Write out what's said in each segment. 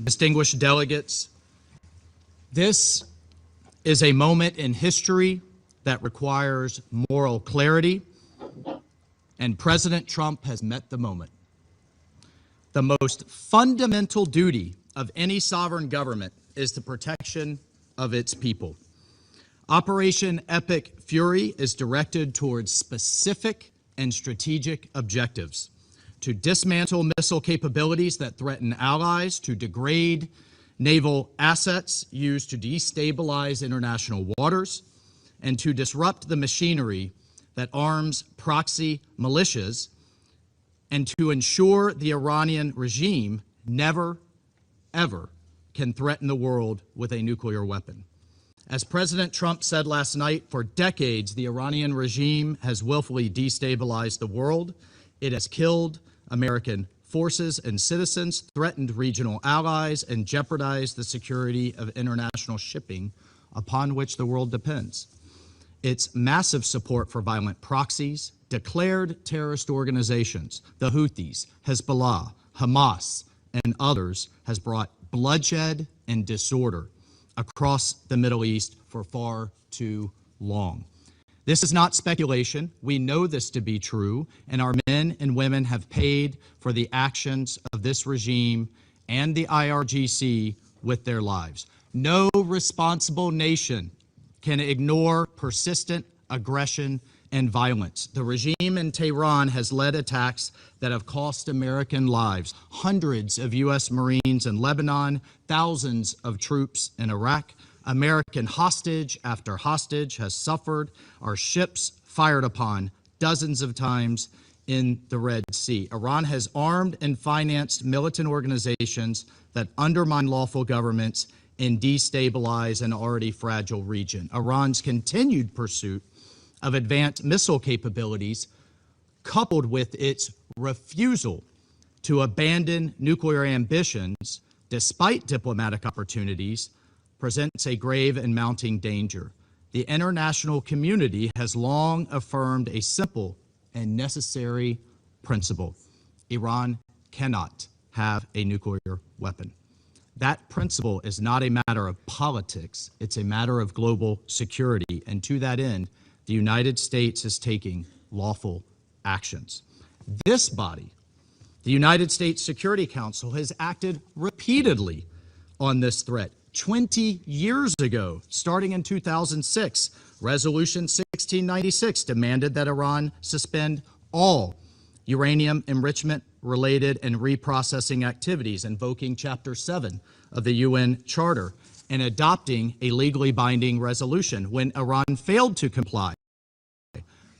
distinguished delegates, this is a moment in history that requires moral clarity, and President Trump has met the moment. The most fundamental duty of any sovereign government is the protection of its people. Operation Epic Fury is directed towards specific and strategic objectives: to dismantle missile capabilities that threaten allies, to degrade naval assets used to destabilize international waters, and to disrupt the machinery that arms proxy militias, and to ensure the Iranian regime never, ever can threaten the world with a nuclear weapon. As President Trump said last night, for decades, the Iranian regime has willfully destabilized the world. It has killed American forces and citizens, threatened regional allies, and jeopardized the security of international shipping upon which the world depends. Its massive support for violent proxies, declared terrorist organizations, the Houthis, Hezbollah, Hamas, and others, has brought bloodshed and disorder across the Middle East for far too long. This is not speculation. We know this to be true, and our men and women have paid for the actions of this regime and the IRGC with their lives. No responsible nation can ignore persistent aggression and violence. The regime in Tehran has led attacks that have cost American lives. Hundreds of U.S. Marines in Lebanon, thousands of troops in Iraq. American hostage after hostage has suffered. Our ships fired upon dozens of times in the Red Sea. Iran has armed and financed militant organizations that undermine lawful governments and destabilize an already fragile region. Iran's continued pursuit of advanced missile capabilities, coupled with its refusal to abandon nuclear ambitions despite diplomatic opportunities, presents a grave and mounting danger. The international community has long affirmed a simple and necessary principle: Iran cannot have a nuclear weapon. That principle is not a matter of politics, it's a matter of global security, and to that end, the United States is taking lawful actions. This body, the United States Security Council, has acted repeatedly on this threat. 20 years ago, starting in 2006, Resolution 1696 demanded that Iran suspend all uranium enrichment-related and reprocessing activities, invoking Chapter 7 of the UN Charter, and adopting a legally binding resolution. When Iran failed to comply,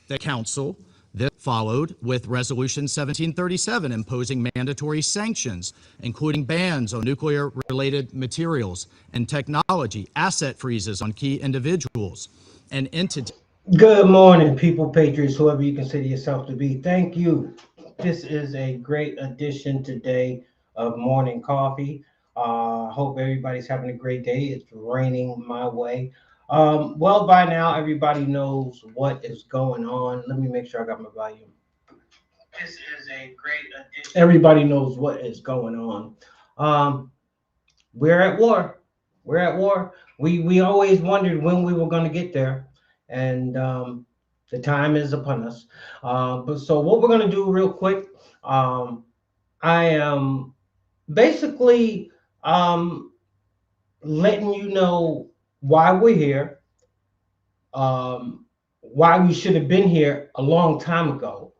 the Council then followed with Resolution 1737, imposing mandatory sanctions, including bans on nuclear-related materials and technology, asset freezes on key individuals and entities. Good morning, people, patriots, whoever you consider yourself to be. Thank you. This is a great edition today of Morning Coffee. Hope everybody's having a great day. It's raining my way. Well, by now, everybody knows what is going on. Let me make sure I got my volume. This is a great edition. Everybody knows what is going on. We're at war. We're at war. We always wondered when we were going to get there, and the time is upon us. So what we're going to do real quick, I am basically letting you know why we're here, why we should have been here a long time ago,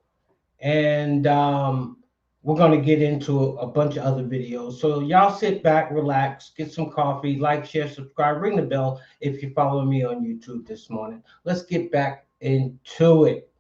and we're going to get into a bunch of other videos. So y'all sit back, relax, get some coffee, like, share, subscribe, ring the bell if you're following me on YouTube this morning. Let's get back into it.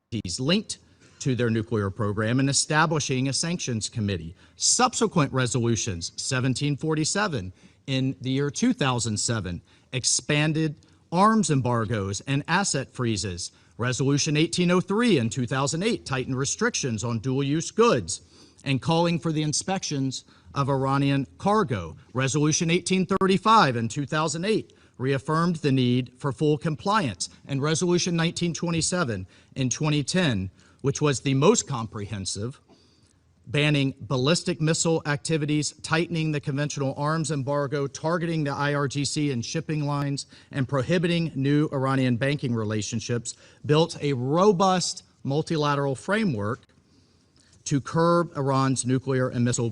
He's linked to their nuclear program and establishing a sanctions committee. Subsequent resolutions, 1747 in the year 2007, expanded arms embargoes and asset freezes. Resolution 1803 in 2008 tightened restrictions on dual-use goods and calling for the inspections of Iranian cargo. Resolution 1835 in 2008 reaffirmed the need for full compliance. And Resolution 1927 in 2010, which was the most comprehensive, banning ballistic missile activities, tightening the conventional arms embargo, targeting the IRGC and shipping lines, and prohibiting new Iranian banking relationships, built a robust multilateral framework to curb Iran's nuclear and missile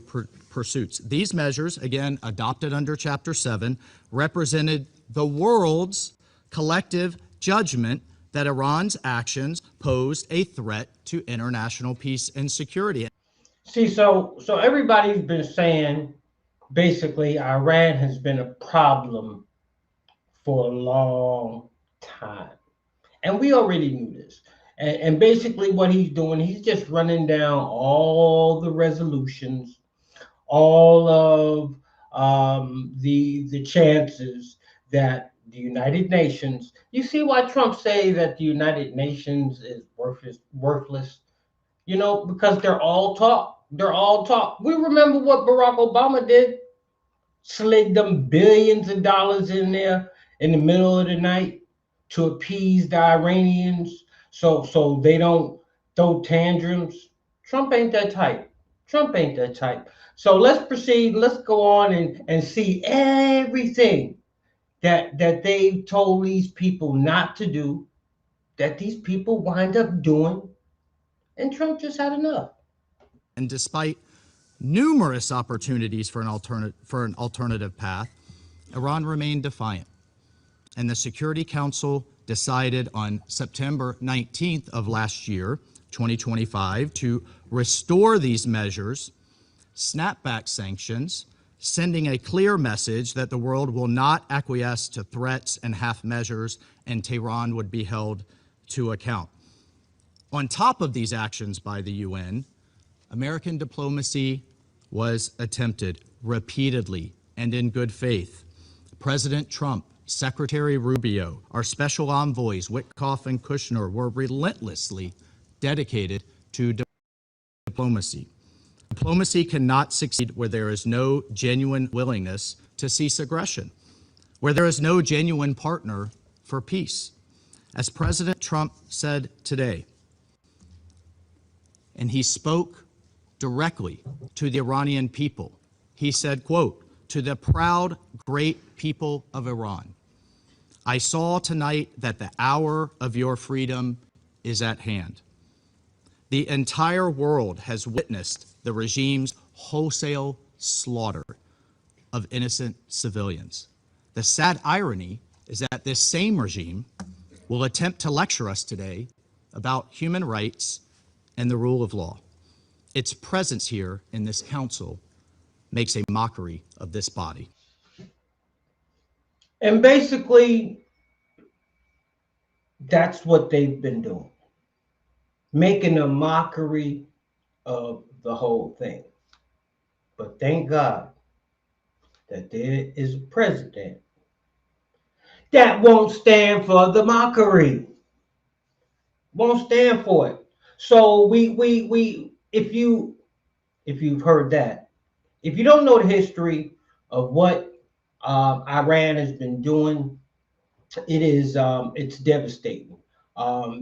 pursuits. These measures, again, adopted under Chapter 7, represented the world's collective judgment that Iran's actions posed a threat to international peace and security. See, so everybody's been saying basically Iran has been a problem for a long time. And we already knew this. And basically what he's doing, he's just running down all the resolutions, all of the chances that the United Nations, you see why Trump say that the United Nations is worthless? You know, because they're all talk. They're all talk. We remember what Barack Obama did. Slid them billions of dollars in there in the middle of the night to appease the Iranians so they don't throw tantrums. Trump ain't that type. Trump ain't that type. So let's proceed. Let's go on and see everything that they told these people not to do, that these people wind up doing, and Trump just had enough. And despite numerous opportunities for an alternative path, Iran remained defiant. And the Security Council decided on September 19th of last year, 2025, to restore these measures, snap back sanctions, sending a clear message that the world will not acquiesce to threats and half measures, and Tehran would be held to account. On top of these actions by the UN, American diplomacy was attempted repeatedly and in good faith. President Trump, Secretary Rubio, our special envoys, Witkoff and Kushner, were relentlessly dedicated to diplomacy. Diplomacy cannot succeed where there is no genuine willingness to cease aggression, where there is no genuine partner for peace. As President Trump said today, and he spoke directly to the Iranian people. He said, quote, "To the proud, great people of Iran, I saw tonight that the hour of your freedom is at hand. The entire world has witnessed the regime's wholesale slaughter of innocent civilians. The sad irony is that this same regime will attempt to lecture us today about human rights and the rule of law. Its presence here in this council makes a mockery of this body." And basically, that's what they've been doing, making a mockery of the whole thing. But thank God that there is a president that won't stand for the mockery, won't stand for it. So if you've heard that, if you don't know the history of what Iran has been doing, it's devastating.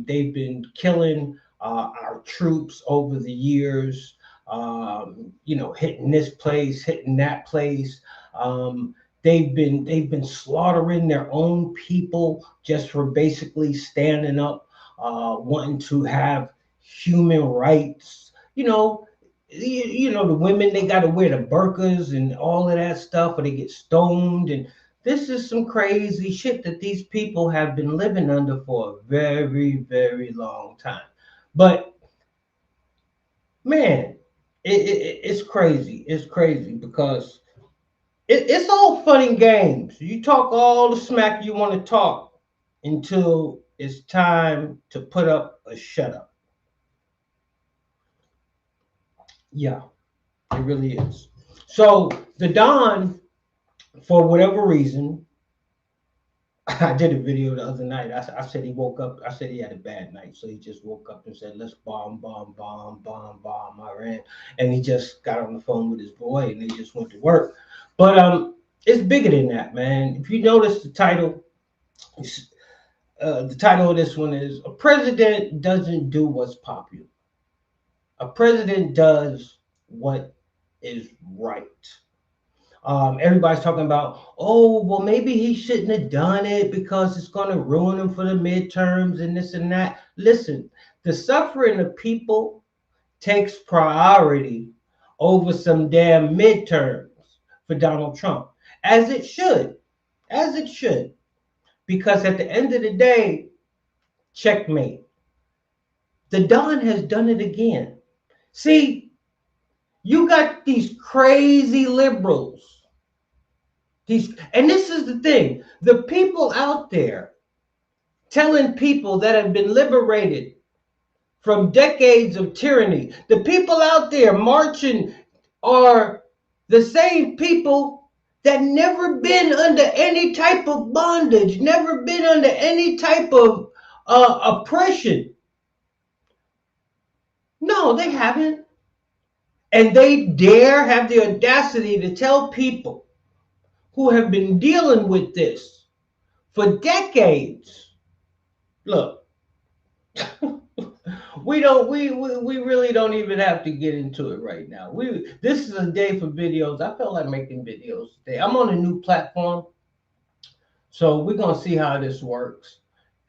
They've been killing our troops over the years. Hitting this place, hitting that place. They've been slaughtering their own people just for basically standing up, wanting to have human rights. The women, they got to wear the burqas and all of that stuff, or they get stoned. And this is some crazy shit that these people have been living under for a very, very long time. But man, it's crazy. It's crazy because it's all fun and games. You talk all the smack you want to talk until it's time to put up a shut up. Yeah, it really is. So the Don, for whatever reason, I did a video the other night. I said he woke up. I said he had a bad night. So he just woke up and said, let's bomb Iran. And he just got on the phone with his boy and they just went to work. But it's bigger than that, man. If you notice the title of this one is "A President Doesn't Do What's Popular." A president does what is right. Everybody's talking about, oh, well, maybe he shouldn't have done it because it's going to ruin him for the midterms and this and that. Listen, the suffering of people takes priority over some damn midterms for Donald Trump, as it should, as it should, because at the end of the day, checkmate. The Don has done it again. See, you got these crazy liberals. And this is the thing, the people out there telling people that have been liberated from decades of tyranny, the people out there marching are the same people that never been under any type of bondage, never been under any type of oppression. No, they haven't. And they dare have the audacity to tell people who have been dealing with this for decades, look, we really don't even have to get into it right now. This is a day for videos. I felt like making videos today. I'm on a new platform, so we're gonna see how this works.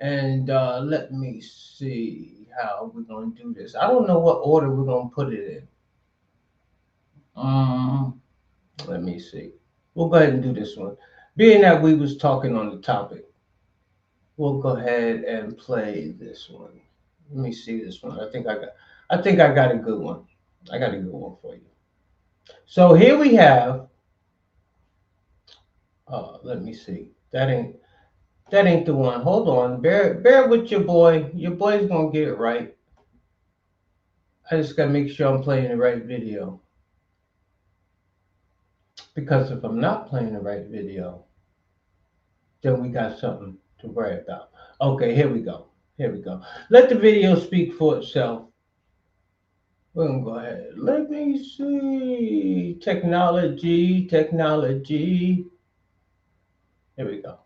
And let me see how we're gonna do this. I don't know what order we're gonna put it in. Let me see. We'll go ahead and do this one. Being that we was talking on the topic, we'll go ahead and play this one. Let me see this one. I think I got a good one. I got a good one for you. So here we have let me see. That ain't the one. Hold on. Bear with your boy. Your boy's gonna get it right. I just gotta make sure I'm playing the right video. Because if I'm not playing the right video, then we got something to worry about. Okay, here we go. Here we go. Let the video speak for itself. We're gonna go ahead. Let me see. Technology. Here we go.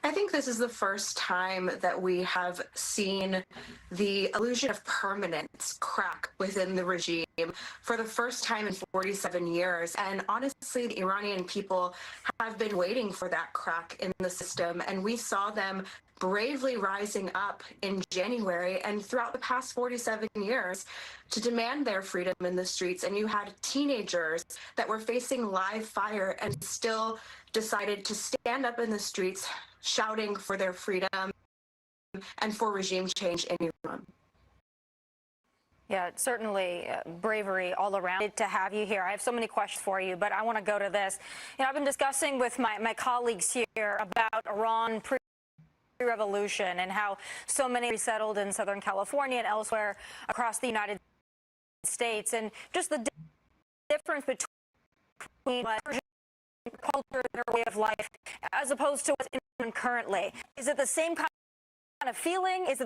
I think this is the first time that we have seen the illusion of permanence crack within the regime for the first time in 47 years. And honestly, the Iranian people have been waiting for that crack in the system. And we saw them bravely rising up in January and throughout the past 47 years to demand their freedom in the streets. And you had teenagers that were facing live fire and still decided to stand up in the streets shouting for their freedom and for regime change in Iran. Yeah, certainly bravery all around. To have you here. I have so many questions for you, but I want to go to this. I've been discussing with my colleagues here about Iran pre-revolution and how so many resettled in Southern California and elsewhere across the United States, and just the difference between culture, their way of life, as opposed to what's in currently. Is it the same kind of feeling? Is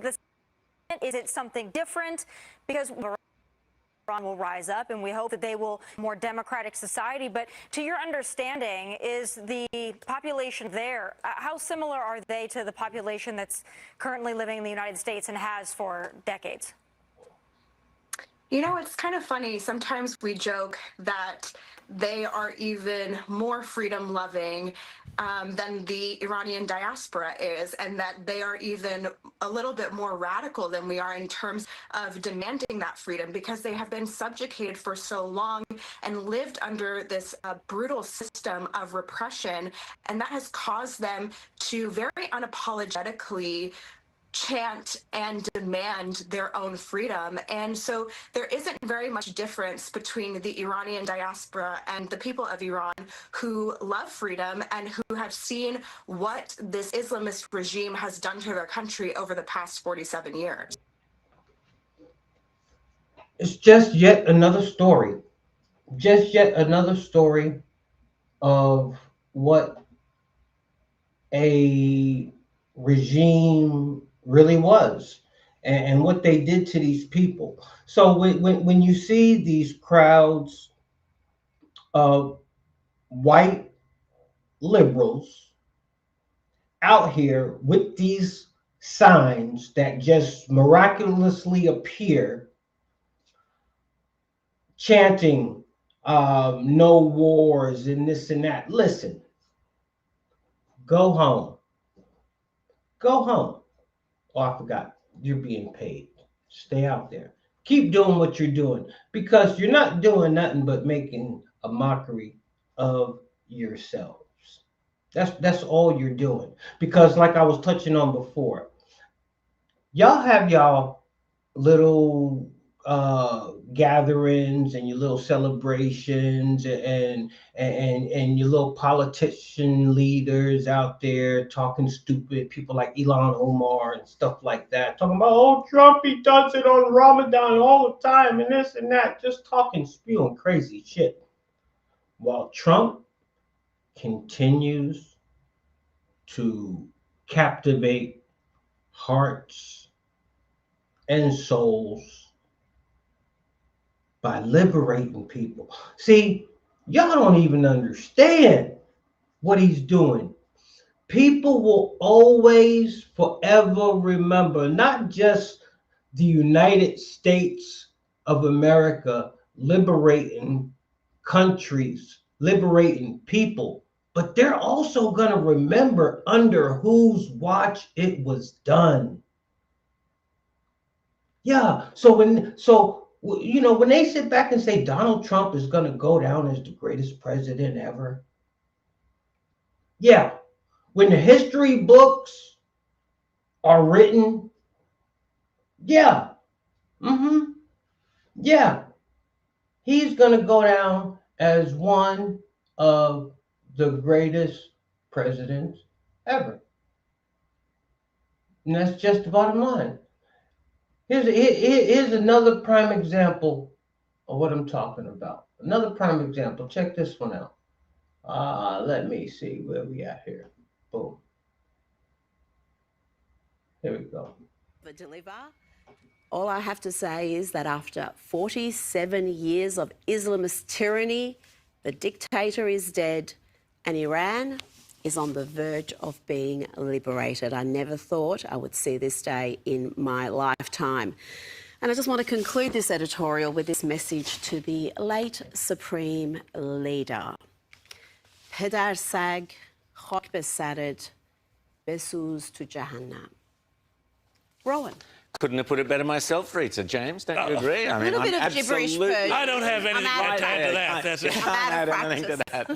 it something different? Because Iran will rise up, and we hope that they will more democratic society. But to your understanding, is the population there, how similar are they to the population that's currently living in the United States and has for decades? You know, it's kind of funny. Sometimes we joke that they are even more freedom loving than the Iranian diaspora is, and that they are even a little bit more radical than we are in terms of demanding that freedom, because they have been subjugated for so long and lived under this brutal system of repression. And that has caused them to very unapologetically chant and demand their own freedom. And so there isn't very much difference between the Iranian diaspora and the people of Iran who love freedom and who have seen what this Islamist regime has done to their country over the past 47 years. It's just yet another story. Just yet another story of what a regime really was, and what they did to these people. So when you see these crowds of white liberals out here with these signs that just miraculously appear chanting no wars and this and that. Listen, go home. Go home. Oh, I forgot. You're being paid. Stay out there. Keep doing what you're doing because you're not doing nothing but making a mockery of yourselves. That's all you're doing. Because like I was touching on before, y'all have y'all little gatherings and your little celebrations and your little politician leaders out there talking stupid, people like Elon Omar and stuff like that, talking about, oh, Trump, he does it on Ramadan all the time and this and that, just talking, spewing crazy shit. While Trump continues to captivate hearts and souls by liberating people. See, y'all don't even understand what he's doing. People will always forever remember not just the United States of America liberating countries, liberating people, but they're also going to remember under whose watch it was done. Yeah, when they sit back and say Donald Trump is going to go down as the greatest president ever, yeah, when the history books are written, yeah, yeah, he's going to go down as one of the greatest presidents ever. And that's just the bottom line. Here's another prime example of what I'm talking about. Another prime example. Check this one out. Let me see where we at here. Boom. Here we go. Deliver. All I have to say is that after 47 years of Islamist tyranny, the dictator is dead and Iran is on the verge of being liberated. I never thought I would see this day in my lifetime. And I just want to conclude this editorial with this message to the late Supreme Leader. Pedar sag, khak be saret, besuz to Jahannam. Rowan. Couldn't have put it better myself, Rita. James, don't you agree? I mean, a little bit of gibberish version. I don't have anything to add to that. That's it. I'm out of anything to that.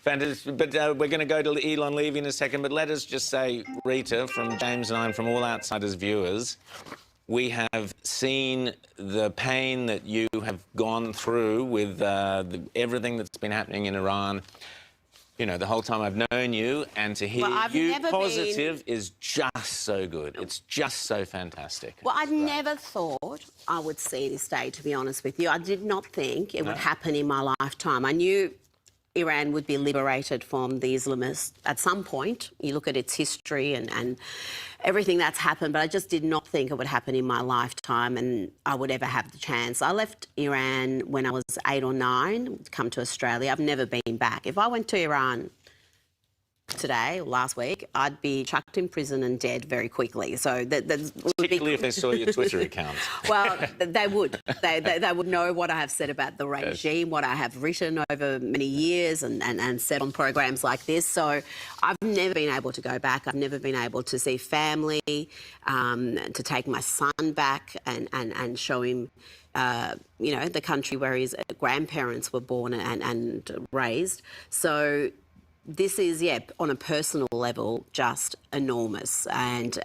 Fantastic. But we're going to go to Elon Levy in a second. But let us just say, Rita, from James and I, and from all outsiders viewers, we have seen the pain that you have gone through with everything that's been happening in Iran. You know, the whole time I've known you, and to hear you positive is just so good. It's just so fantastic. Well, I never thought I would see this day, to be honest with you. I did not think it would happen in my lifetime. I knew Iran would be liberated from the Islamists at some point. You look at its history and everything that's happened, but I just did not think it would happen in my lifetime and I would ever have the chance. I left Iran when I was 8 or 9 to come to Australia. I've never been back. If I went to Iran today or last week, I'd be chucked in prison and dead very quickly. So particularly if they saw your Twitter account. Well, they would. They would know what I have said about the regime, what I have written over many years and said on programs like this. So I've never been able to go back. I've never been able to see family, to take my son back and show him the country where his grandparents were born and raised. So this is, on a personal level, just enormous. And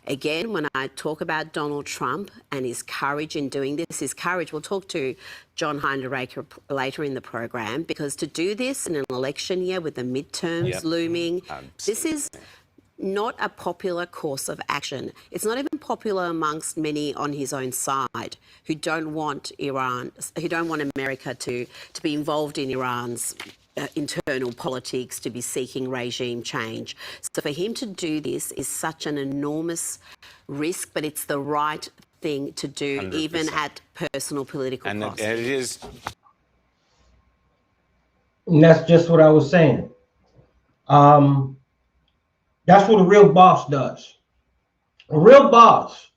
again, when I talk about Donald Trump and his courage in doing this, his courage, we'll talk to John Heinrich later in the program, because to do this in an election year with the midterms looming, this is not a popular course of action. It's not even popular amongst many on his own side who don't want Iran, who don't want America to be involved in Iran's internal politics, to be seeking regime change. So for him to do this is such an enormous risk, but it's the right thing to do, 100%. Even at personal political cost. And it is. And that's just what I was saying. That's what a real boss does. A real boss,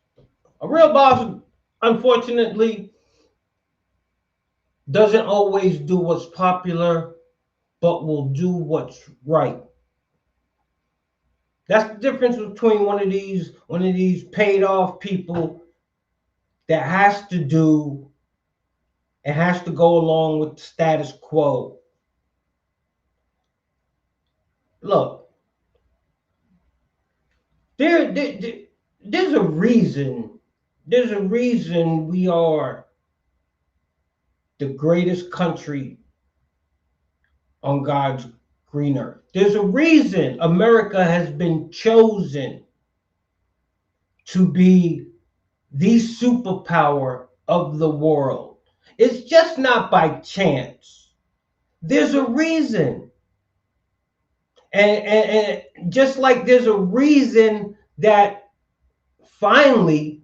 unfortunately, doesn't always do what's popular, but will do what's right. That's the difference between one of these paid off people that has to do and has to go along with the status quo. Look, there's a reason. There's a reason we are the greatest country on God's green earth. There's a reason America has been chosen to be the superpower of the world. It's just not by chance. There's a reason. And just like there's a reason that finally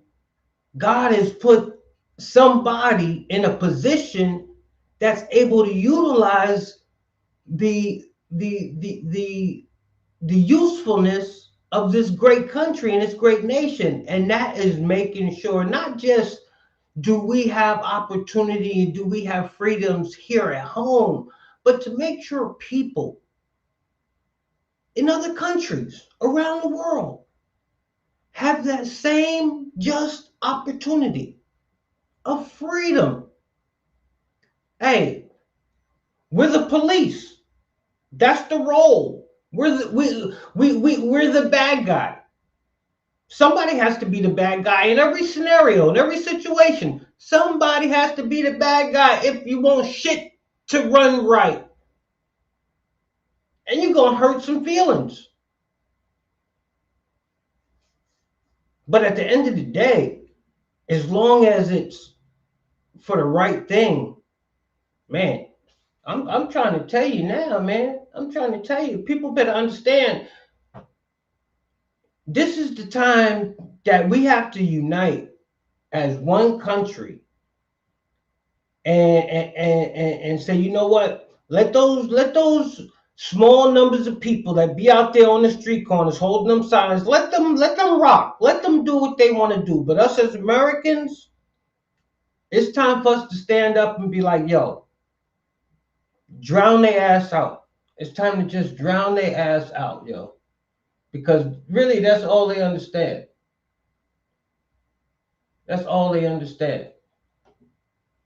God has put somebody in a position that's able to utilize the usefulness of this great country and this great nation. And that is making sure not just do we have opportunity, do we have freedoms here at home, but to make sure people in other countries around the world have that same just opportunity of freedom. Hey, we're the police. That's the role. We're the bad guy. Somebody has to be the bad guy in every scenario, in every situation. Somebody has to be the bad guy if you want shit to run right. And you're going to hurt some feelings. But at the end of the day, as long as it's for the right thing, man, I'm trying to tell you now, man. I'm trying to tell you, people better understand. This is the time that we have to unite as one country and say, you know what? Let those small numbers of people that be out there on the street corners holding them signs, let them rock. Let them do what they want to do. But us as Americans, it's time for us to stand up and be like, yo, drown their ass out. It's time to just drown their ass out, yo. Because really, that's all they understand. That's all they understand.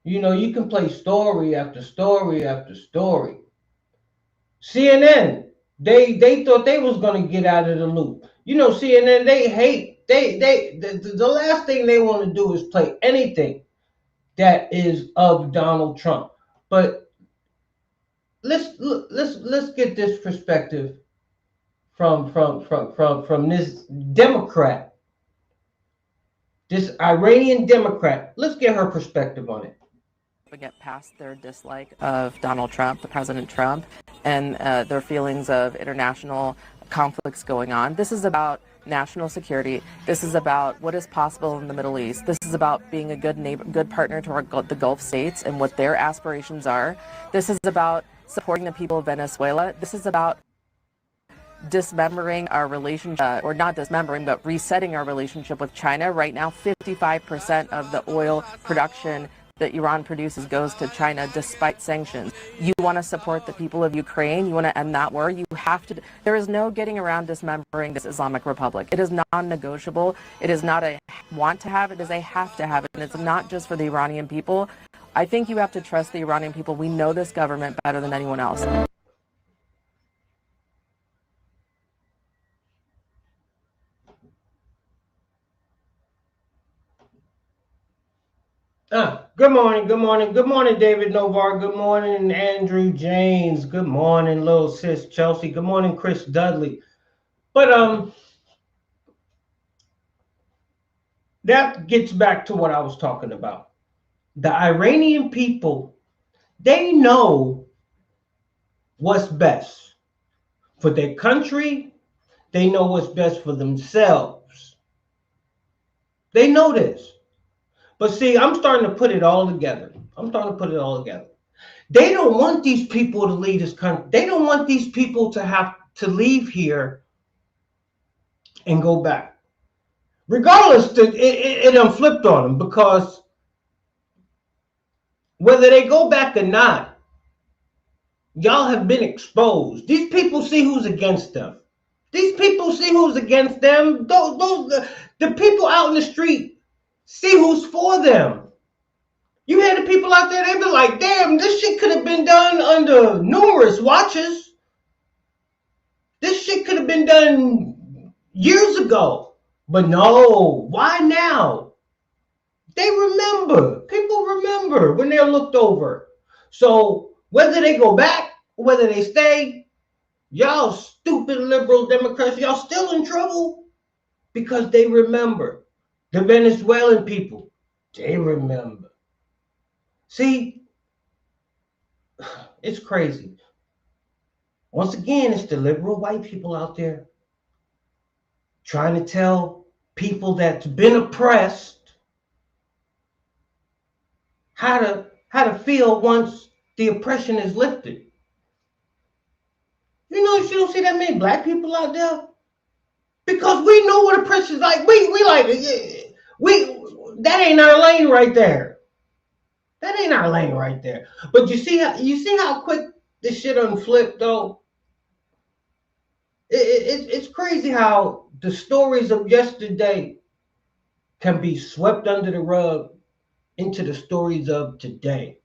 You know, you can play story after story after story. CNN, they thought they was gonna get out of the loop. You know, CNN, the last thing they want to do is play anything that is of Donald Trump. But let's get this perspective from this Democrat, this Iranian Democrat. Let's get her perspective on it. Get past their dislike of Donald Trump, President Trump, and their feelings of international conflicts going on. This is about national security. This is about what is possible in the Middle East. This is about being a good neighbor, good partner to the Gulf states and what their aspirations are. This is about supporting the people of Venezuela. This is about dismembering our relationship, or not dismembering, but resetting our relationship with China. Right now, 55% of the oil production that Iran produces goes to China despite sanctions. You want to support the people of Ukraine, you want to end that war, you have to. There is no getting around dismembering this Islamic Republic. It is non-negotiable. It is not a want to have, it is a have to have it. And it's not just for the Iranian people. I think you have to trust the Iranian people. We know this government better than anyone else. Good morning, David Novar. Good morning, Andrew James. Good morning, little sis Chelsea. Good morning, Chris Dudley. But that gets back to what I was talking about. The Iranian people, they know what's best for their country. They know what's best for themselves. They know this. But see, I'm starting to put it all together. They don't want these people to leave this country. They don't want these people to have to leave here and go back. Regardless, it flipped on them, because whether they go back or not, y'all have been exposed. These people see who's against them. These people see who's against them. The people out in the street see who's for them. You had the people out there, they be like, damn, this shit could have been done under numerous watches. This shit could have been done years ago. But no, why now? They remember. People remember when they're looked over. So whether they go back, whether they stay, y'all stupid liberal Democrats, y'all still in trouble because they remember. The Venezuelan people, they remember. See, it's crazy. Once again, it's the liberal white people out there trying to tell people that's been oppressed how to feel once the oppression is lifted. You know, you don't see that many black people out there because we know what oppression is like. We like that ain't our lane right there. That ain't our lane right there. But you see how quick this shit unflipped though. It's crazy how the stories of yesterday can be swept under the rug into the stories of today.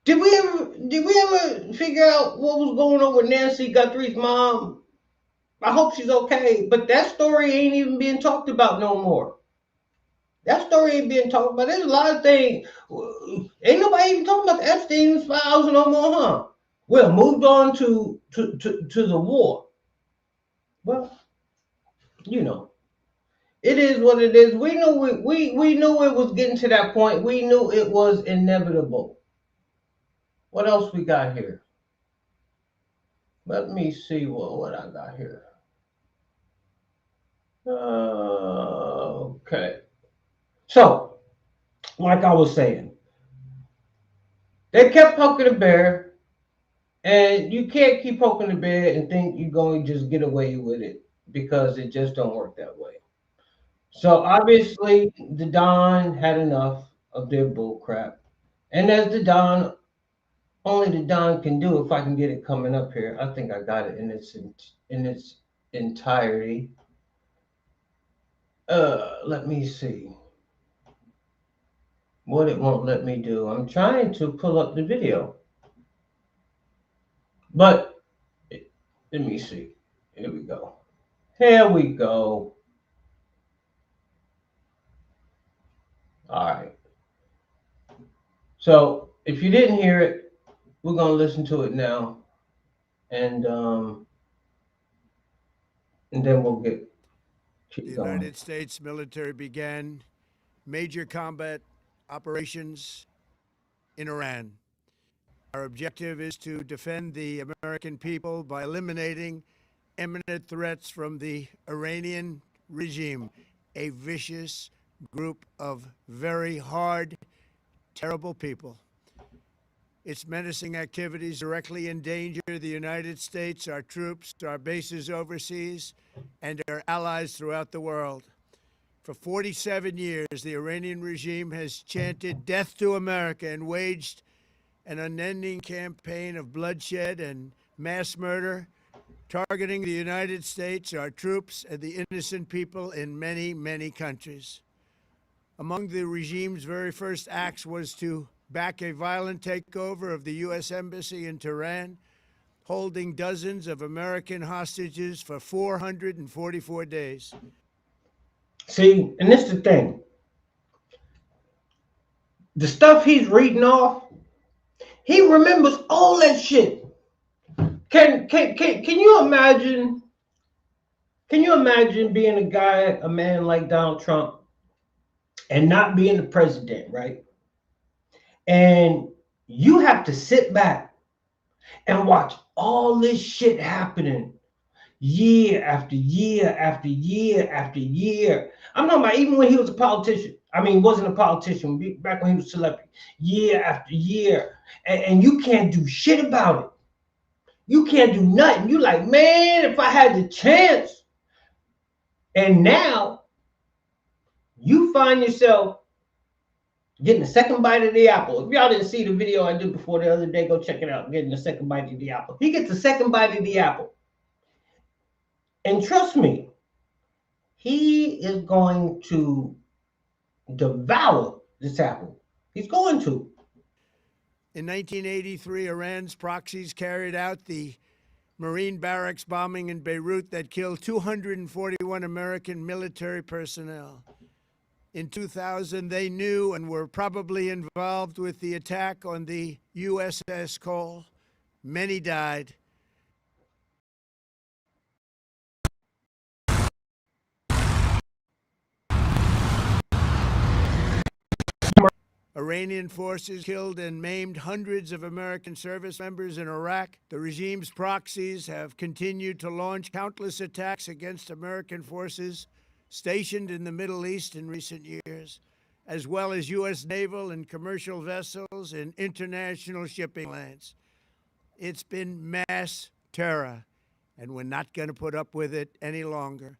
Did we ever figure out what was going on with Nancy Guthrie's mom? I hope she's okay, but that story ain't even being talked about no more. That story ain't being talked about. There's a lot of things. Ain't nobody even talking about the Epstein files no more, huh? Well, moved on to the war. Well, you know, it is what it is. We knew we knew it was getting to that point. We knew it was inevitable. What else we got here? Let me see what I got here. Okay. So, like I was saying, they kept poking the bear, and you can't keep poking the bear and think you're going to just get away with it because it just don't work that way. So obviously, the Don had enough of their bull crap, and as the Don, only the Don can do. If I can get it coming up here, I think I got it in its entirety. Let me see. What it won't let me do. I'm trying to pull up the video. But let me see. Here we go. Here we go. All right. So if you didn't hear it, we're gonna listen to it now, and then we'll keep going. The United States military began major combat operations in Iran. Our objective is to defend the American people by eliminating imminent threats from the Iranian regime, a vicious group of very hard, terrible people. Its menacing activities directly endanger the United States, our troops, our bases overseas, and our allies throughout the world. For 47 years, the Iranian regime has chanted death to America and waged an unending campaign of bloodshed and mass murder, targeting the United States, our troops, and the innocent people in many, many countries. Among the regime's very first acts was to back a violent takeover of the U.S. Embassy in Tehran, holding dozens of American hostages for 444 days. See, and this is the thing. The stuff he's reading off, he remembers all that shit. Can you imagine? Can you imagine being a man like Donald Trump, and not being the president, right? And you have to sit back and watch all this shit happening year after year after year after year. I'm talking about even when he was a politician. I mean, wasn't a politician, back when he was a celebrity. Year after year. And you can't do shit about it. You can't do nothing. You like, man, if I had the chance. And now you find yourself Getting the second bite of the apple. If y'all didn't see the video I did before the other day, go check it out. Getting the second bite of the apple. He gets the second bite of the apple. And trust me, he is going to devour this apple. He's going to. In 1983, Iran's proxies carried out the Marine barracks bombing in Beirut that killed 241 American military personnel. In 2000, they knew and were probably involved with the attack on the USS Cole. Many died. Iranian forces killed and maimed hundreds of American service members in Iraq. The regime's proxies have continued to launch countless attacks against American forces stationed in the Middle East in recent years, as well as U.S. naval and commercial vessels in international shipping lanes. It's been mass terror, and we're not going to put up with it any longer.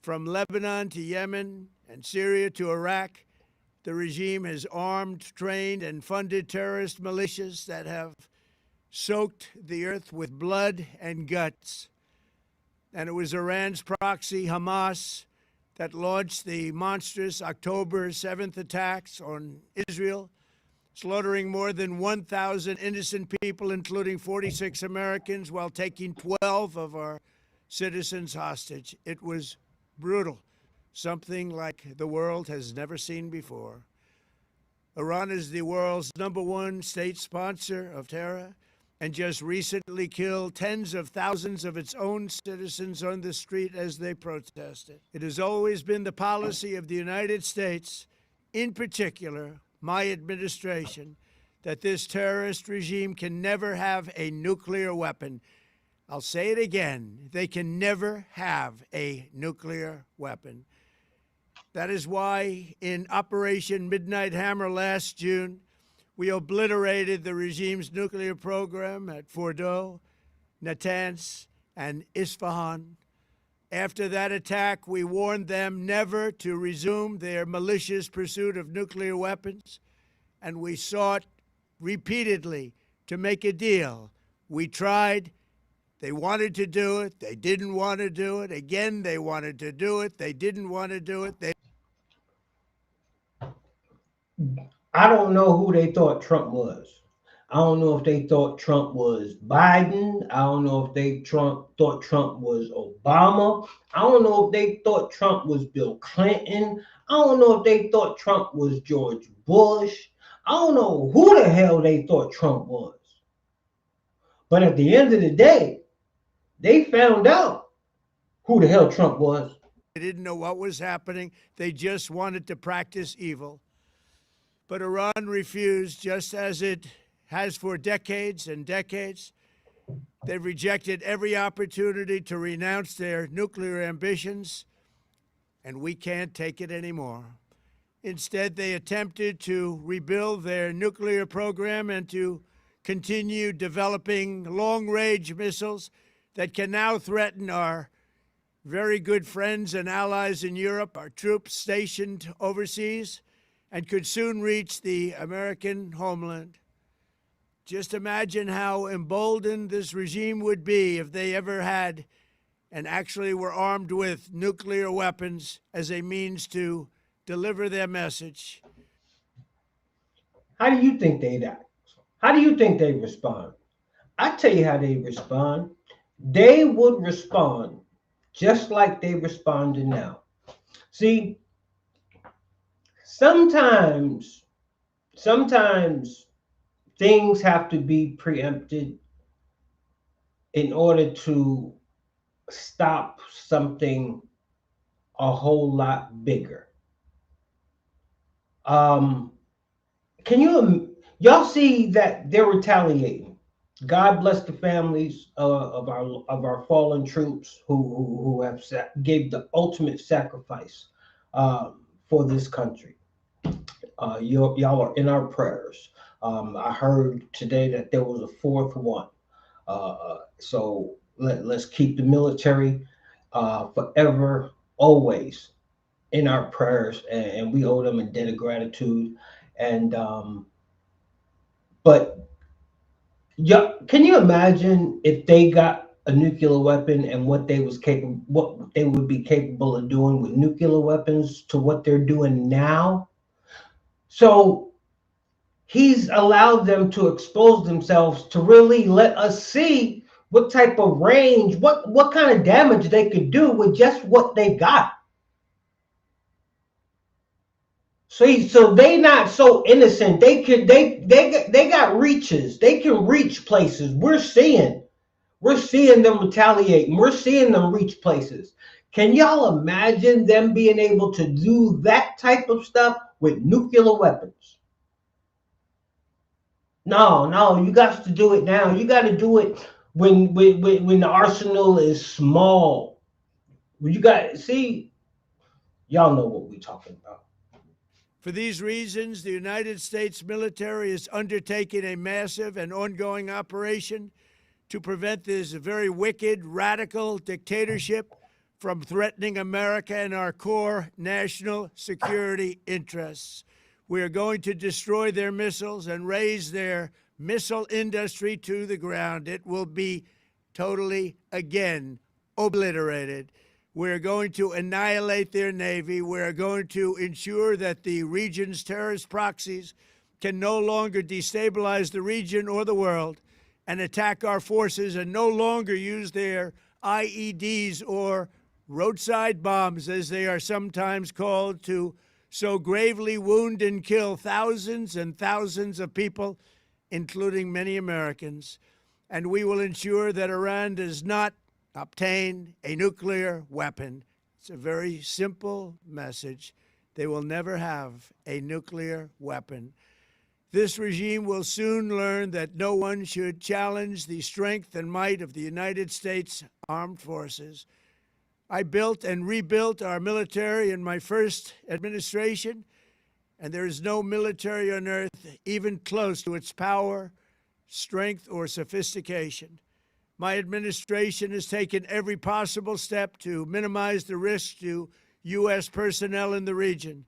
From Lebanon to Yemen and Syria to Iraq, the regime has armed, trained, and funded terrorist militias that have soaked the earth with blood and guts. And it was Iran's proxy, Hamas, that launched the monstrous October 7th attacks on Israel, slaughtering more than 1,000 innocent people, including 46 Americans, while taking 12 of our citizens hostage. It was brutal. Something like the world has never seen before. Iran is the world's #1 state sponsor of terror and just recently killed tens of thousands of its own citizens on the street as they protested. It has always been the policy of the United States, in particular, my administration, that this terrorist regime can never have a nuclear weapon. I'll say it again, they can never have a nuclear weapon. That is why in Operation Midnight Hammer last June, we obliterated the regime's nuclear program at Fordow, Natanz, and Isfahan. After that attack, we warned them never to resume their malicious pursuit of nuclear weapons, and we sought repeatedly to make a deal. We tried. They wanted to do it. They didn't want to do it. Again, they wanted to do it. They didn't want to do it. I don't know who they thought Trump was. I don't know if they thought Trump was Biden. I don't know if they thought Trump was Obama. I don't know if they thought Trump was Bill Clinton. I don't know if they thought Trump was George Bush. I don't know who the hell they thought Trump was. But at the end of the day, they found out who the hell Trump was. They didn't know what was happening. They just wanted to practice evil. But Iran refused, just as it has for decades and decades. They've rejected every opportunity to renounce their nuclear ambitions, and we can't take it anymore. Instead, they attempted to rebuild their nuclear program and to continue developing long-range missiles that can now threaten our very good friends and allies in Europe, our troops stationed overseas, and could soon reach the American homeland. Just imagine how emboldened this regime would be if they ever had and actually were armed with nuclear weapons as a means to deliver their message. How do you think they'd act? How do you think they respond? I tell you how they respond. They would respond just like they responded now. See, sometimes things have to be preempted in order to stop something a whole lot bigger. Y'all see that they're retaliating? God bless the families of our fallen troops who have gave the ultimate sacrifice for this country. Y'all are in our prayers. I heard today that there was a fourth one. So let's keep the military forever, always in our prayers, and we owe them a debt of gratitude. And but yeah, can you imagine if they got a nuclear weapon and what they would be capable of doing with nuclear weapons to what they're doing now? So he's allowed them to expose themselves to really let us see what type of range, what kind of damage they could do with just what they got. So they not so innocent. They got reaches. They can reach places. We're seeing them retaliate, and we're seeing them reach places. Can y'all imagine them being able to do that type of stuff with nuclear weapons? No, you got to do it now. You got to do it when the arsenal is small. You got see, y'all know what we're talking about. For these reasons, the United States military is undertaking a massive and ongoing operation to prevent this very wicked, radical dictatorship from threatening America and our core national security interests. We are going to destroy their missiles and raise their missile industry to the ground. It will be totally, again, obliterated. We're going to annihilate their Navy. We're going to ensure that the region's terrorist proxies can no longer destabilize the region or the world and attack our forces, and no longer use their IEDs or roadside bombs, as they are sometimes called, to so gravely wound and kill thousands and thousands of people, including many Americans. And we will ensure that Iran does not obtain a nuclear weapon. It's a very simple message. They will never have a nuclear weapon. This regime will soon learn that no one should challenge the strength and might of the United States Armed Forces. I built and rebuilt our military in my first administration, and there is no military on earth even close to its power, strength, or sophistication. My administration has taken every possible step to minimize the risk to U.S. personnel in the region.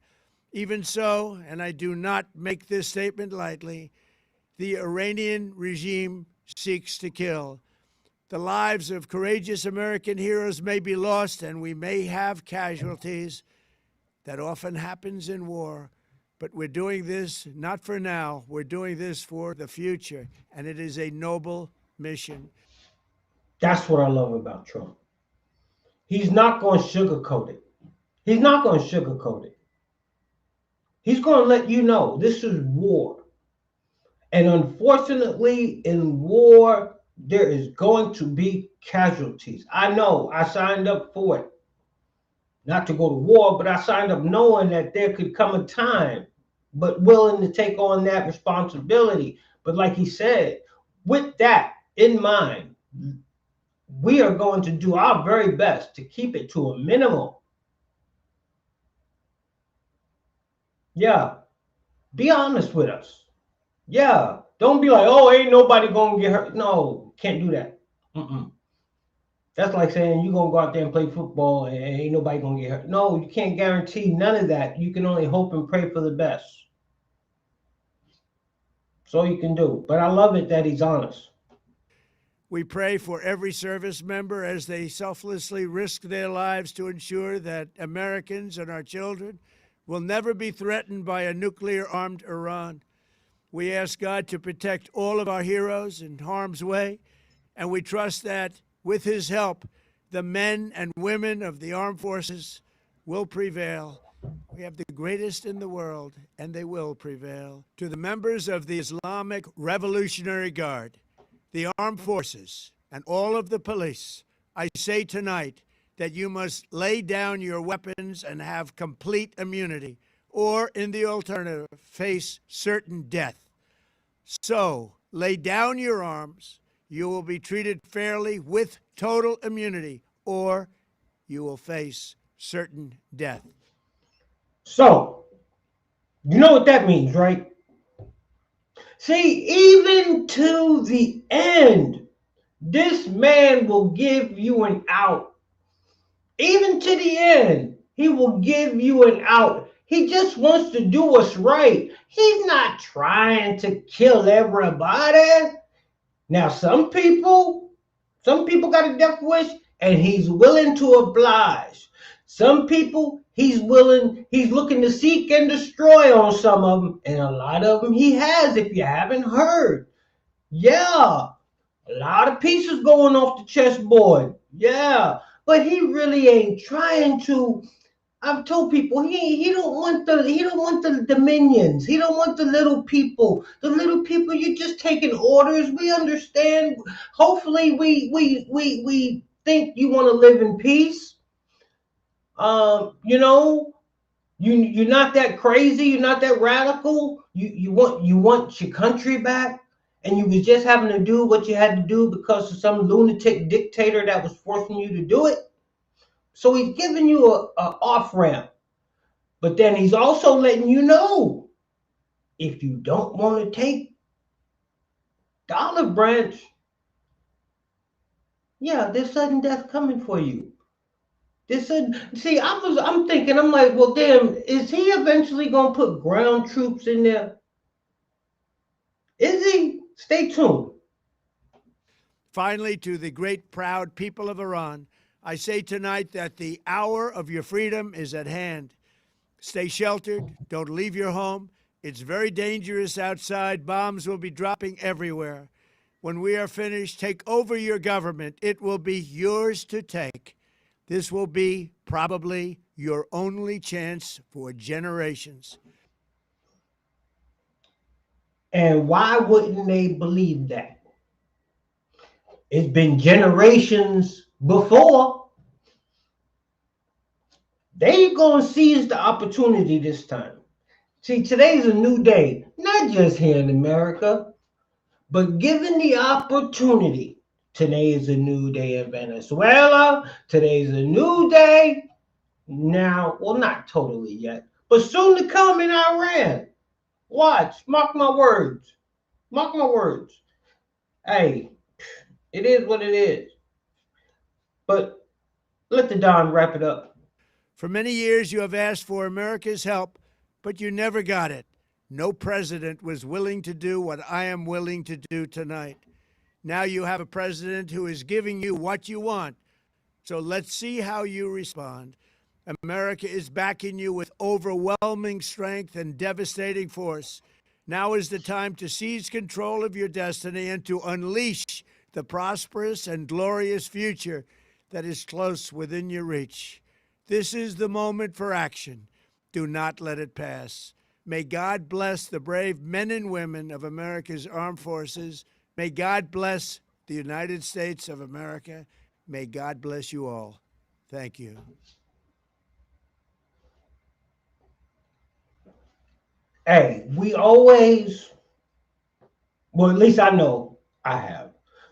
Even so, and I do not make this statement lightly, the Iranian regime seeks to kill. The lives of courageous American heroes may be lost, and we may have casualties. That often happens in war. But we're doing this not for now. We're doing this for the future, and it is a noble mission. That's what I love about Trump. He's not going to sugarcoat it. He's not going to sugarcoat it. He's going to let you know this is war. And unfortunately, in war, there is going to be casualties. I know. I signed up for it. Not to go to war, but I signed up knowing that there could come a time, but willing to take on that responsibility. But like he said, with that in mind, we are going to do our very best to keep it to a minimum. Yeah. Be honest with us. Yeah. Don't be like, oh, ain't nobody going to get hurt. No, can't do that. That's like saying you're going to go out there and play football and ain't nobody going to get hurt. No, you can't guarantee none of that. You can only hope and pray for the best. That's all you can do. But I love it that he's honest. We pray for every service member as they selflessly risk their lives to ensure that Americans and our children will never be threatened by a nuclear-armed Iran. We ask God to protect all of our heroes in harm's way, and we trust that, with his help, the men and women of the armed forces will prevail. We have the greatest in the world, and they will prevail. To the members of the Islamic Revolutionary Guard, the armed forces, and all of the police, I say tonight that you must lay down your weapons and have complete immunity, or, in the alternative, face certain death. So, lay down your arms. You will be treated fairly with total immunity, or you will face certain death. So, you know what that means, right? See, even to the end, this man will give you an out. Even to the end, he will give you an out. He just wants to do us right. He's not trying to kill everybody. Now, some people got a death wish, and he's willing to oblige. Some people, he's looking to seek and destroy on some of them, and a lot of them he has, if you haven't heard. Yeah, a lot of pieces going off the chessboard. Yeah, but he really ain't trying to. I've told people he don't want the dominions. He don't want the little people. The little people, you're just taking orders. We understand. Hopefully, we think you want to live in peace. You know, you're not that crazy. You're not that radical. You want your country back, and you was just having to do what you had to do because of some lunatic dictator that was forcing you to do it. So he's giving you a off ramp. But then he's also letting you know, if you don't want to take the olive branch, yeah, there's sudden death coming for you. See, I'm thinking, I'm like, well, damn, is he eventually gonna put ground troops in there? Is he? Stay tuned. Finally, to the great, proud people of Iran, I say tonight that the hour of your freedom is at hand. Stay sheltered. Don't leave your home. It's very dangerous outside. Bombs will be dropping everywhere. When we are finished, take over your government. It will be yours to take. This will be probably your only chance for generations. And why wouldn't they believe that? It's been generations before. They're going to seize the opportunity this time. See, today's a new day, not just here in America, but given the opportunity. Today is a new day in Venezuela. Today's a new day. Now, well, not totally yet, but soon to come in Iran. Watch, mark my words. Mark my words. Hey, it is what it is. But let the Don wrap it up. For many years, you have asked for America's help, but you never got it. No president was willing to do what I am willing to do tonight. Now you have a president who is giving you what you want. So let's see how you respond. America is backing you with overwhelming strength and devastating force. Now is the time to seize control of your destiny and to unleash the prosperous and glorious future that is close within your reach. This is the moment for action. Do not let it pass. May God bless the brave men and women of America's armed forces. May God bless the United States of America. May God bless you all. Thank you. Hey, we always, well, at least I know I have.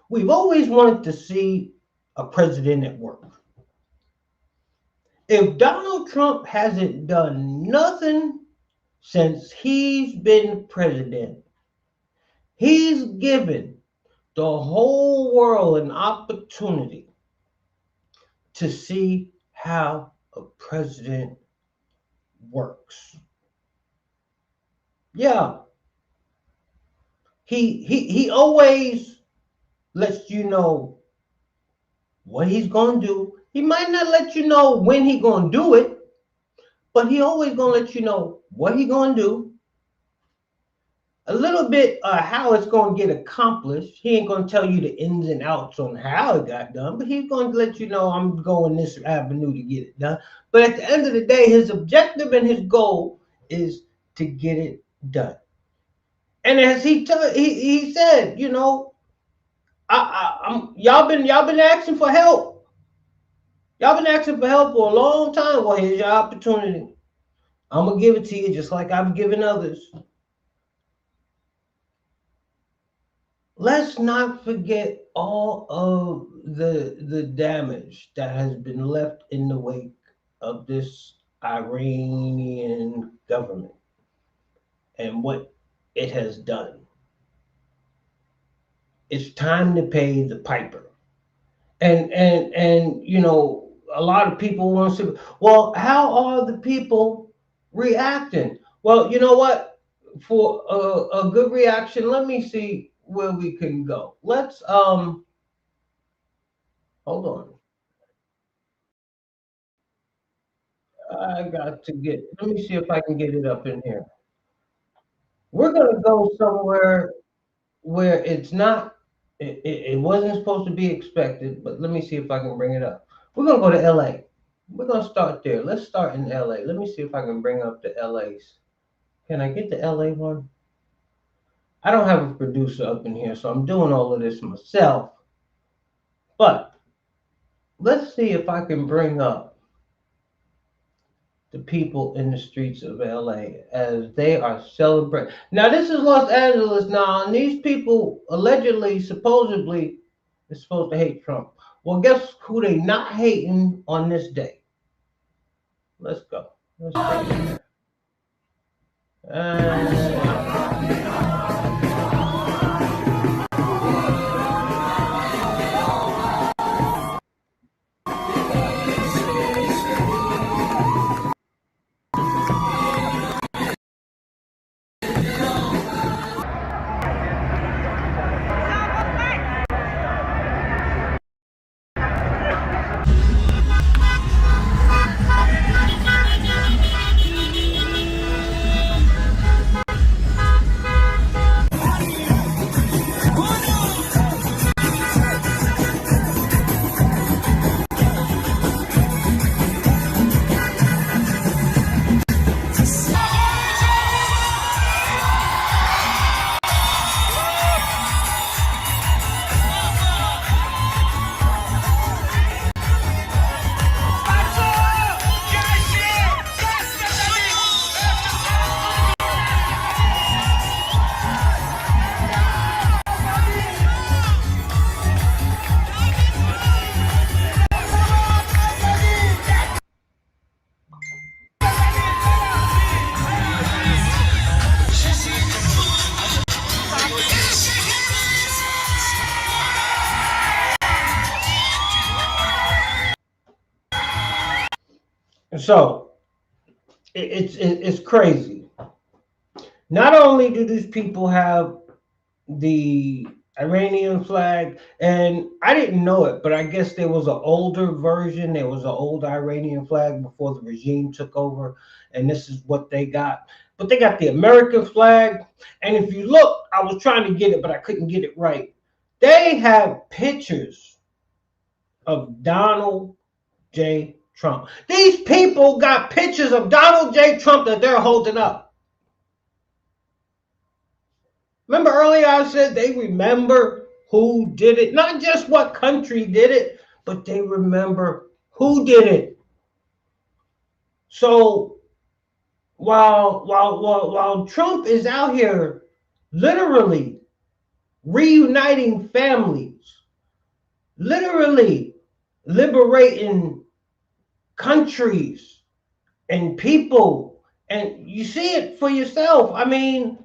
We've always wanted to see a president at work. If Donald Trump hasn't done nothing since he's been president, he's given the whole world an opportunity to see how a president works. Yeah. He always lets you know what he's going to do. He might not let you know when he's going to do it, but he always going to let you know what he's going to do. A little bit how it's going to get accomplished. He ain't going to tell you the ins and outs on how it got done, but he's going to let you know I'm going this avenue to get it done. But at the end of the day, his objective and his goal is to get it done. And as he said, you know, y'all been asking for help. Y'all been asking for help for a long time. Well, here's your opportunity. I'm gonna give it to you just like I've given others. Let's not forget all of the damage that has been left in the wake of this Iranian government and what it has done. It's time to pay the piper. And you know, a lot of people want to say, well, how are the people reacting? Well, you know what? for a good reaction, let me see where we can go. Let's hold on. I got to get. Let me see if I can get it up in here. We're gonna go somewhere where it's not. It wasn't supposed to be expected, but let me see if I can bring it up. We're gonna go to LA. We're gonna start there. Let's start in LA. Let me see if I can bring up the LA's. Can I get the LA one? I don't have a producer up in here, so I'm doing all of this myself. But let's see if I can bring up the people in the streets of LA as they are celebrating. Now, this is Los Angeles now, and these people allegedly, supposedly, are supposed to hate Trump. Well, guess who they not hating on this day? Let's go. Let's bring it there. So it's crazy. Not only do these people have the Iranian flag, and I didn't know it, but I guess there was an older version. There was an old Iranian flag before the regime took over, and this is what they got. But they got the American flag, and if you look, I was trying to get it, but I couldn't get it right. They have pictures of Donald J. Trump. These people got pictures of Donald J. Trump that they're holding up. Remember earlier I said they remember who did it, not just what country did it, but they remember who did it. So while Trump is out here literally reuniting families, literally liberating countries and people, and you see it for yourself. I mean,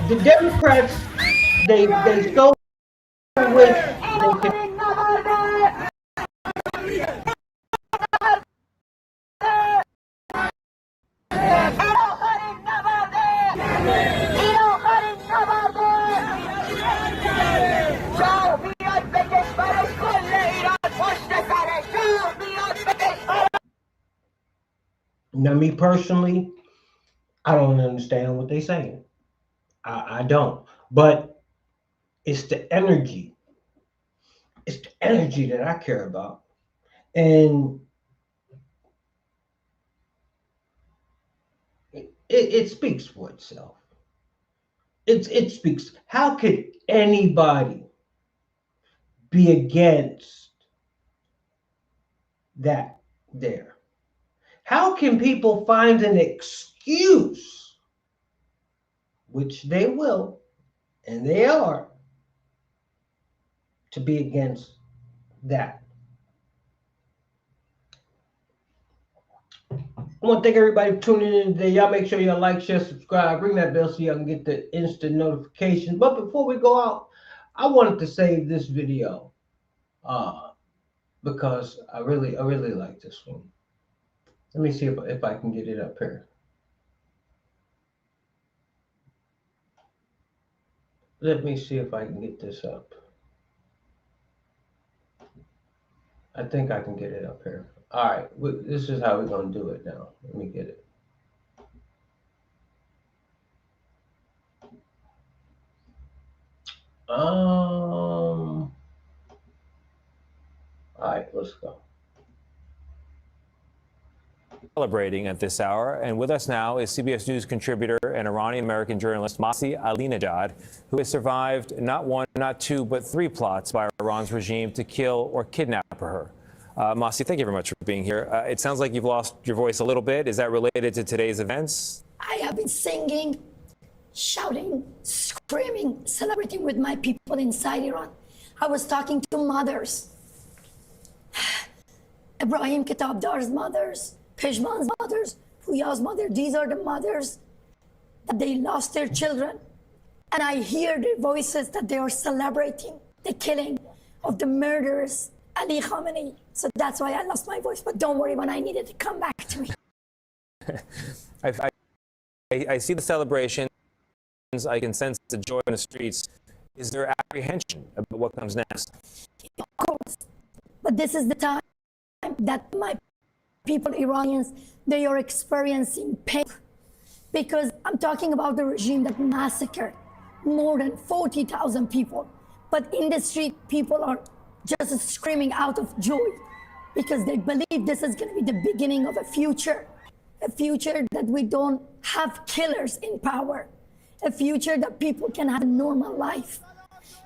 the Democrats, they so wish they could. Now, me personally, I don't understand what they're saying. I don't. But it's the energy. It's the energy that I care about. And it speaks for itself. It speaks. How could anybody be against that there? How can people find an excuse, which they will, and they are, to be against that? I want to thank everybody for tuning in today. Y'all make sure y'all like, share, subscribe, ring that bell so y'all can get the instant notification. But before we go out, I wanted to save this video because I really like this one. Let me see if I can get it up here. Let me see if I can get this up. I think I can get it up here. All right, this is how we're going to do it now. Let me get it. All right, let's go. Celebrating at this hour, and with us now is CBS News contributor and Iranian-American journalist Masih Alinejad, who has survived not one, not two, but three plots by Iran's regime to kill or kidnap her. Masih, thank you very much for being here. It sounds like you've lost your voice a little bit. Is that related to today's events? I have been singing, shouting, screaming, celebrating with my people inside Iran. I was talking to mothers, Ibrahim Kitabdar's mothers, Peshman's mothers, Puya's mother. These are the mothers that they lost their children. And I hear their voices that they are celebrating the killing of the murderers, Ali Khamenei. So that's why I lost my voice. But don't worry, when I need it to come back to me. I see the celebrations. I can sense the joy in the streets. Is there apprehension about what comes next? Of course. But this is the time that my people, Iranians, they are experiencing pain. Because I'm talking about the regime that massacred more than 40,000 people. But in the street, people are just screaming out of joy because they believe this is going to be the beginning of a future that we don't have killers in power, a future that people can have a normal life.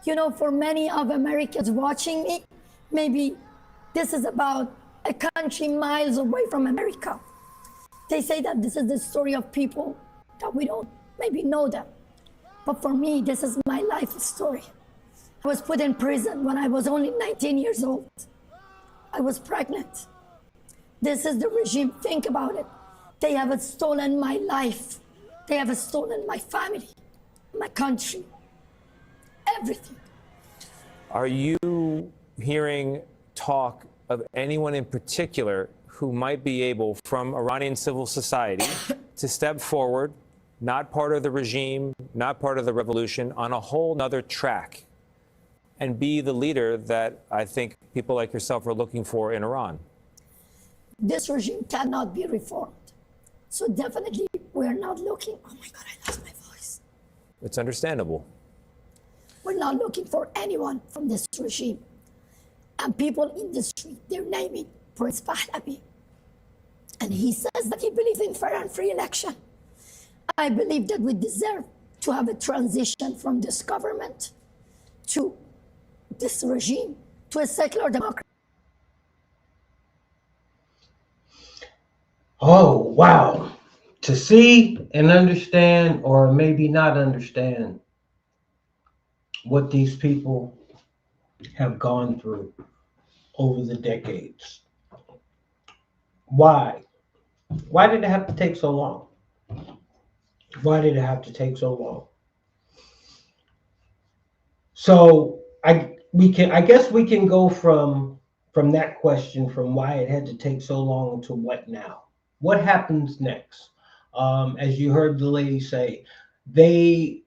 You know, for many of Americans watching me, maybe this is about a country miles away from America. They say that this is the story of people that we don't maybe know them. But for me, this is my life story. I was put in prison when I was only 19 years old. I was pregnant. This is the regime. Think about it. They have stolen my life. They have stolen my family, my country, everything. Are you hearing talk of anyone in particular who might be able, from Iranian civil society, to step forward, not part of the regime, not part of the revolution, on a whole nother track, and be the leader that I think people like yourself are looking for in Iran? This regime cannot be reformed. So definitely we're not looking, oh my God, I lost my voice. It's understandable. We're not looking for anyone from this regime. And people in the street, they're naming Prince Pahlavi. And he says that he believes in fair and free election. I believe that we deserve to have a transition from this government to this regime, to a secular democracy. Oh, wow. To see and understand, or maybe not understand, what these people have gone through over the decades. Why? Why did it have to take so long? Why did it have to take so long? So I guess we can go from that question, from why it had to take so long, to what now? What happens next? As you heard the lady say, the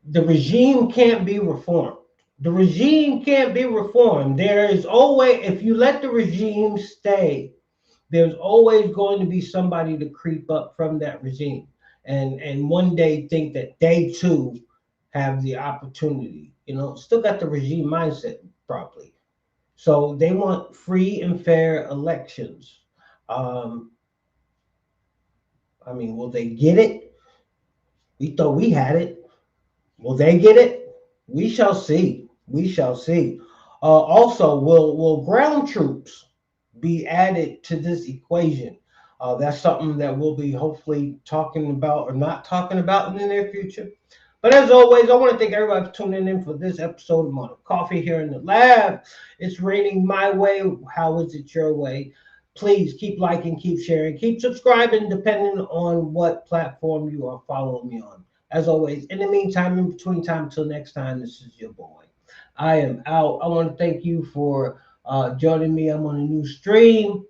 regime can't be reformed. The regime can't be reformed. There is always, if you let the regime stay, there's always going to be somebody to creep up from that regime and one day think that they too have the opportunity. You know, still got the regime mindset properly. So they want free and fair elections. I mean, will they get it? We thought we had it. Will they get it? We shall see. We shall see. Also, will ground troops be added to this equation? That's something that we'll be hopefully talking about, or not talking about, in the near future. But as always, I want to thank everybody for tuning in for this episode of Morning Coffee here in the lab. It's raining my way. How is it your way? Please keep liking, keep sharing, keep subscribing, depending on what platform you are following me on. As always, in the meantime, in between time, until next time, this is your boy. I am out. I want to thank you for joining me. I'm on a new stream.